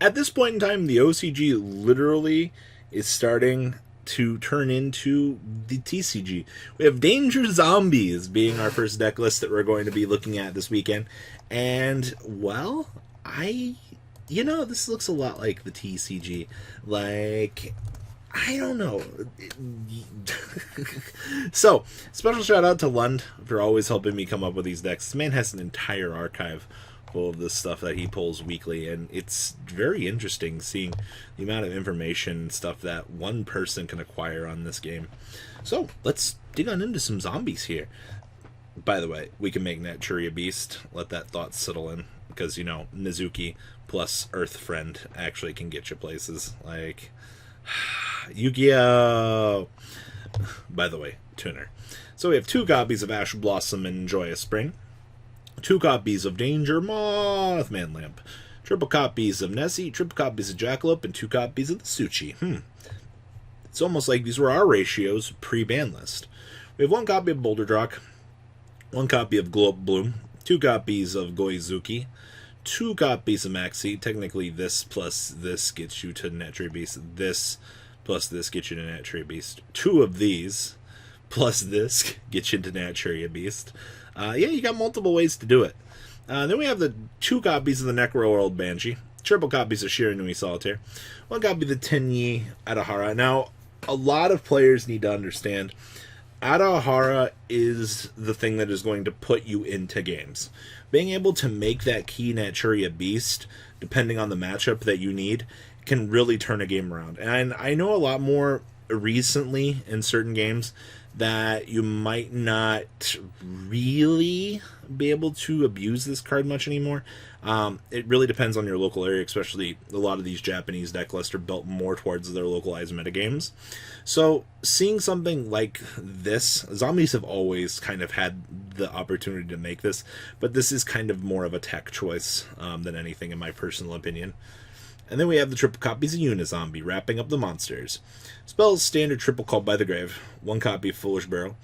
At this point in time, the OCG literally is starting to turn into the TCG. We have Danger Zombies being our first deck list that we're going to be looking at this weekend. And, well, this looks a lot like the TCG. Like, I don't know. So, special shout out to Lund for always helping me come up with these decks. This man has an entire archive full of this stuff that he pulls weekly, and it's very interesting seeing the amount of information and stuff that one person can acquire on this game. So, let's dig on into some zombies here. By the way, we can make Naturia Beast. Let that thought settle in, because, Nizuki plus Earth Friend actually can get you places. Like, Yu-Gi-Oh! By the way, tuner. So we have 2 copies of Ash Blossom and Joyous Spring, 2 copies of Danger Mothman Lamp, triple copies of Nessie, triple copies of Jackalope, and 2 copies of the Suchi. It's almost like these were our ratios pre-ban list. We have 1 copy of Boulder Drock, 1 copy of Globe Bloom, 2 copies of Goizuki, 2 copies of Maxi. Technically, this plus this gets you to Naturia Beast. This plus this gets you to Naturia Beast. 2 of these plus this gets you to Naturia Beast. You got multiple ways to do it. Then we have the 2 copies of the Necro World Banshee, triple copies of Shiranui Solitaire, 1 copy of the Tenyi Adahara. Now, a lot of players need to understand Adahara is the thing that is going to put you into games. Being able to make that key Naturia Beast, depending on the matchup that you need, can really turn a game around. And I know a lot more recently in certain games that you might not really be able to abuse this card much anymore. It really depends on your local area, especially a lot of these Japanese deck lists are built more towards their localized metagames. So seeing something like this, zombies have always kind of had the opportunity to make this, but this is kind of more of a tech choice than anything, in my personal opinion. And then we have the triple copies of Unizombie, wrapping up the monsters. Spells standard triple Called by the Grave, 1 copy of Foolish Barrow,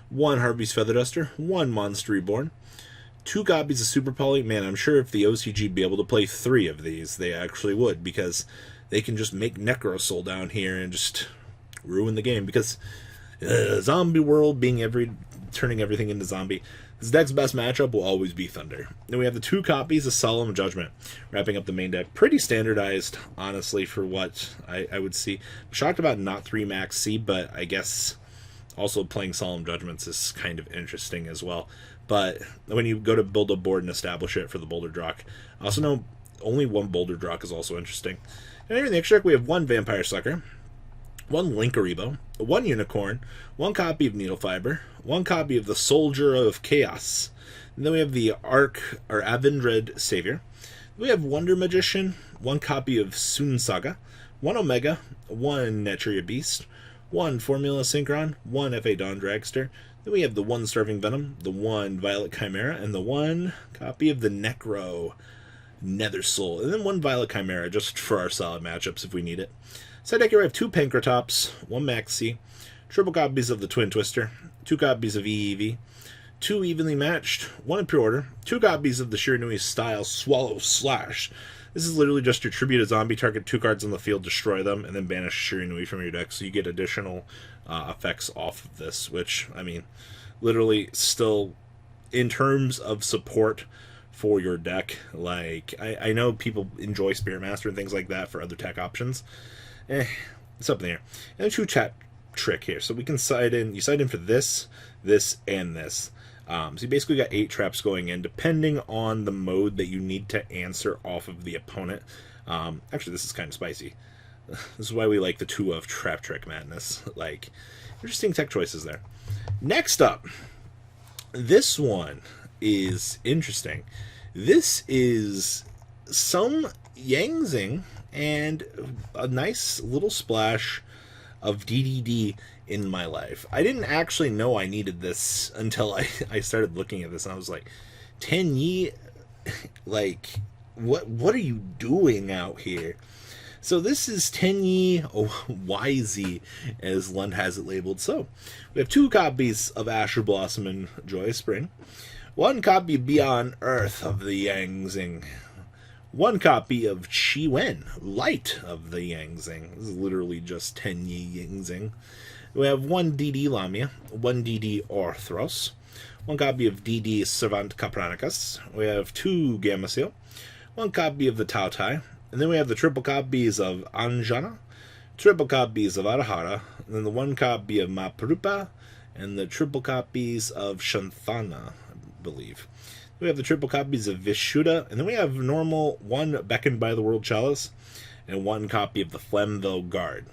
1 Harvey's Feather Duster, 1 Monster Reborn, 2 copies of Super Poly. Man, I'm sure if the OCG be able to play 3 of these, they actually would, because they can just make Necro Soul down here and just ruin the game, because zombie world turning everything into zombie. This deck's best matchup will always be Thunder. Then we have the 2 copies of Solemn Judgment, wrapping up the main deck. Pretty standardized, honestly, for what I would see. I'm shocked about not 3 Max C, but I guess also playing Solemn Judgments is kind of interesting as well. But when you go to build a board and establish it for the Boulder Drock, I also know only 1 Boulder Drock is also interesting. And in the extra deck, we have 1 Vampire Sucker, 1 Linkaribo, 1 Unicorn, 1 copy of Needle Fiber, 1 copy of the Soldier of Chaos. And then we have the Avendred Savior. We have Wonder Magician, 1 copy of Soon Saga, 1 Omega, 1 Naturia Beast, 1 Formula Synchron, 1 FA Dawn Dragster. Then we have the 1 Starving Venom, the 1 Violet Chimera, and the 1 copy of the Necro Nether Soul. And then 1 Violet Chimera, just for our solid matchups if we need it. Side deck here, we have 2 Pankratops, 1 Maxi, triple copies of the Twin Twister, 2 copies of EEV, 2 Evenly Matched, 1 in Pre-Order, 2 copies of the Shiranui Style Swallow Slash. This is literally just your tribute a zombie, target 2 cards on the field, destroy them, and then banish Shiranui from your deck, so you get additional effects off of this, which, I mean, literally still, in terms of support for your deck, like, I know people enjoy Spirit Master and things like that for other tech options. It's up in the air. And a 2 chat trick here. So we can side in. You side in for this, this, and this. So you basically got 8 traps going in, depending on the mode that you need to answer off of the opponent. Actually, this is kind of spicy. This is why we like the 2 of Trap Trick Madness. Like, interesting tech choices there. Next up, this one is interesting. This is some Yang Zing and a nice little splash of DDD in my life. I didn't actually know I needed this until I started looking at this, and I was like, Tenyi, like, what are you doing out here? So this is Tenyi YZ, as Lund has it labeled. So we have 2 copies of Asher Blossom and Joyous Spring, One copy of Beyond Earth of the Yang Zing. One copy of Chi Wen, Light of the Yang Zing. This is literally just Tenyi Yang Zing. We have one DD Lamia, one DD Orthros, one copy of DD Servant Capranicus. We have two Gamma Seal, one copy of the Tao Tai, and then we have the triple copies of Anjana, triple copies of Arahara, and then the one copy of Maparupa, and the triple copies of Shanthana, I believe. We have the triple copies of Vishuddha, and then we have normal one Beckoned by the World Chalice, and one copy of the Flamville Guard.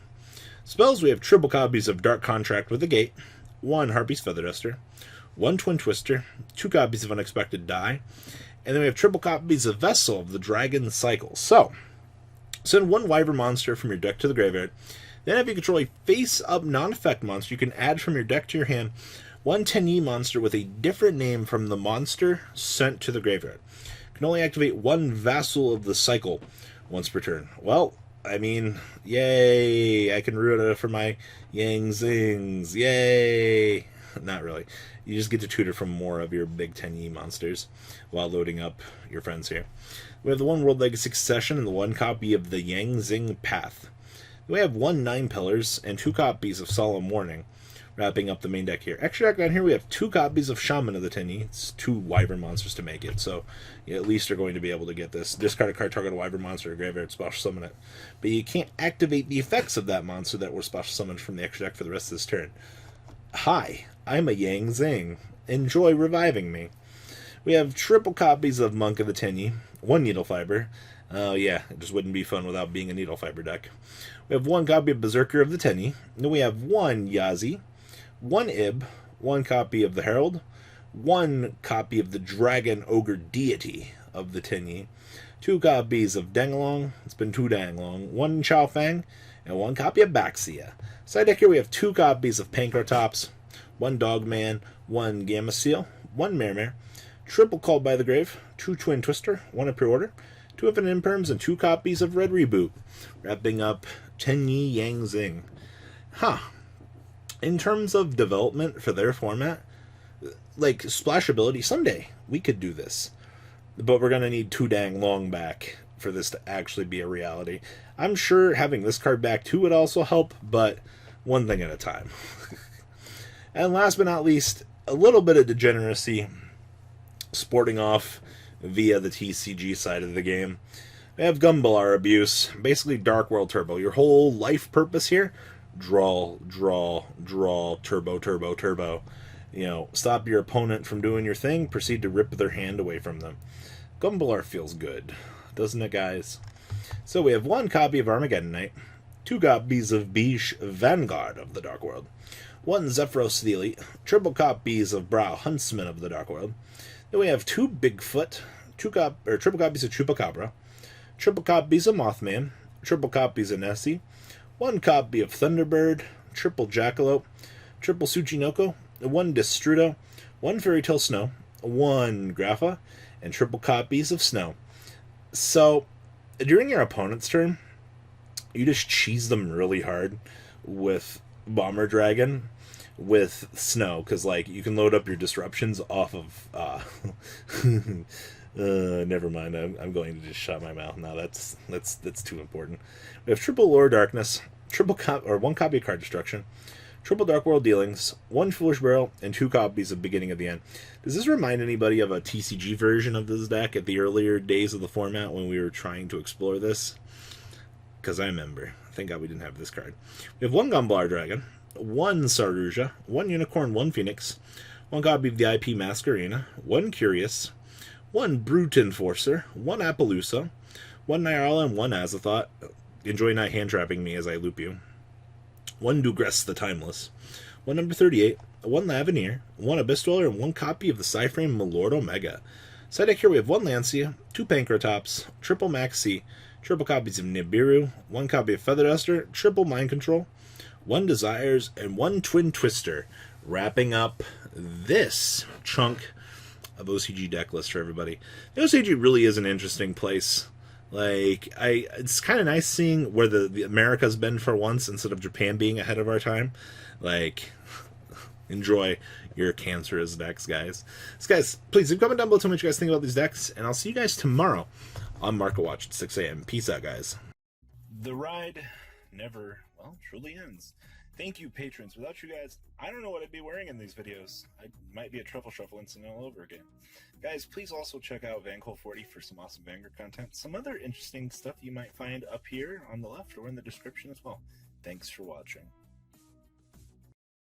Spells, we have triple copies of Dark Contract with the Gate, one Harpy's Feather Duster, one Twin Twister, two copies of Unexpected Die, and then we have triple copies of Vessel of the Dragon Cycle. So, send one Wyvern monster from your deck to the graveyard. Then if you control a face-up non-effect monster, you can add from your deck to your hand one Tenyi monster with a different name from the monster sent to the graveyard. You can only activate one Vassal of the Cycle once per turn. Well, I mean, yay! I can root it for my Yang Zings. Yay! Not really. You just get to tutor from more of your big Tenyi monsters while loading up your friends here. We have the one World Legacy Succession and the one copy of the Yang Zing Path. We have one Nine Pillars and two copies of Solemn Warning, wrapping up the main deck here. Extra deck down here, we have two copies of Shaman of the Tenyi. It's two Wyvern monsters to make it, so you at least are going to be able to get this. Discard a card, target a Wyvern monster or graveyard, special summon it. But you can't activate the effects of that monster that were special summoned from the extra deck for the rest of this turn. Hi, I'm a Yang Zing. Enjoy reviving me. We have triple copies of Monk of the Tenyi, one Needle Fiber. Oh yeah, it just wouldn't be fun without being a Needle Fiber deck. We have one copy of Berserker of the Tenyi. Then we have one Yazi, one Ib, one copy of the Herald, one copy of the Dragon Ogre Deity of the Tenyi, two copies of Dangalong, it's been too dang long, one Chao Fang, and one copy of Baxia. Side deck here we have two copies of Pankratops, one Dogman, one Gamma Seal, one Mare, triple Called by the Grave, two Twin Twister, one a pre-order, two Infinite Imperms, and two copies of Red Reboot, wrapping up Tenyi Yang Zing. In terms of development for their format, like splashability, someday we could do this. But we're going to need too dang long back for this to actually be a reality. I'm sure having this card back too would also help, but one thing at a time. And last but not least, a little bit of degeneracy sporting off via the TCG side of the game. We have Gumbalar Abuse, basically Dark World Turbo. Your whole life purpose here, draw, turbo, turbo, turbo. You know, stop your opponent from doing your thing, proceed to rip their hand away from them. Gumbalar feels good, doesn't it, guys? So we have one copy of Armageddon Knight, two copies of Bish Vanguard of the Dark World, one Zephyros the Elite, triple copies of Brow Huntsman of the Dark World. Then we have two Bigfoot, triple copies of Chupacabra, triple copies of Mothman, triple copies of Nessie, one copy of Thunderbird, triple Jackalope, triple Tsuchinoko, one Destrudo, one Fairy Tale Snow, one Grapha, and triple copies of Snow. So, during your opponent's turn, you just cheese them really hard with Bomber Dragon, with Snow, because, like, you can load up your disruptions off of, never mind, I'm going to just shut my mouth now, that's too important. We have triple Lore Darkness, one copy of Card Destruction, triple Dark World Dealings, one Foolish Barrel, and two copies of Beginning of the End. Does this remind anybody of a TCG version of this deck at the earlier days of the format when we were trying to explore this? Because I remember. Thank God we didn't have this card. We have one Gumbalar Dragon, one Saruja, one Unicorn, one Phoenix, one copy of the IP Masquerena, one Curious, one Brute Enforcer, one Appaloosa, one Nyarla, and one Azathoth. Enjoy not hand-trapping me as I loop you. One Dugress the Timeless, one number 38, one Laveneer, one Abyss Dweller, and one copy of the Cyframe Malord Omega. Side deck here we have one Lancia, two Pankratops, triple Maxi, triple copies of Nibiru, one copy of Feather Duster, triple Mind Control, one Desires, and one Twin Twister, wrapping up this chunk of OCG deck list for everybody. The OCG really is an interesting place. Like, it's kind of nice seeing where the America's been for once instead of Japan being ahead of our time. Like, enjoy your cancerous decks, guys. So guys, please leave a comment down below. Tell me what you guys think about these decks, and I'll see you guys tomorrow on Market Watch at 6 a.m. Peace out, guys. The ride never, well, truly ends. Thank you, patrons. Without you guys, I don't know what I'd be wearing in these videos. I might be a truffle shuffle incident all over again. Guys, please also check out Vanquil 40 for some awesome Vanguard content. Some other interesting stuff you might find up here on the left or in the description as well. Thanks for watching.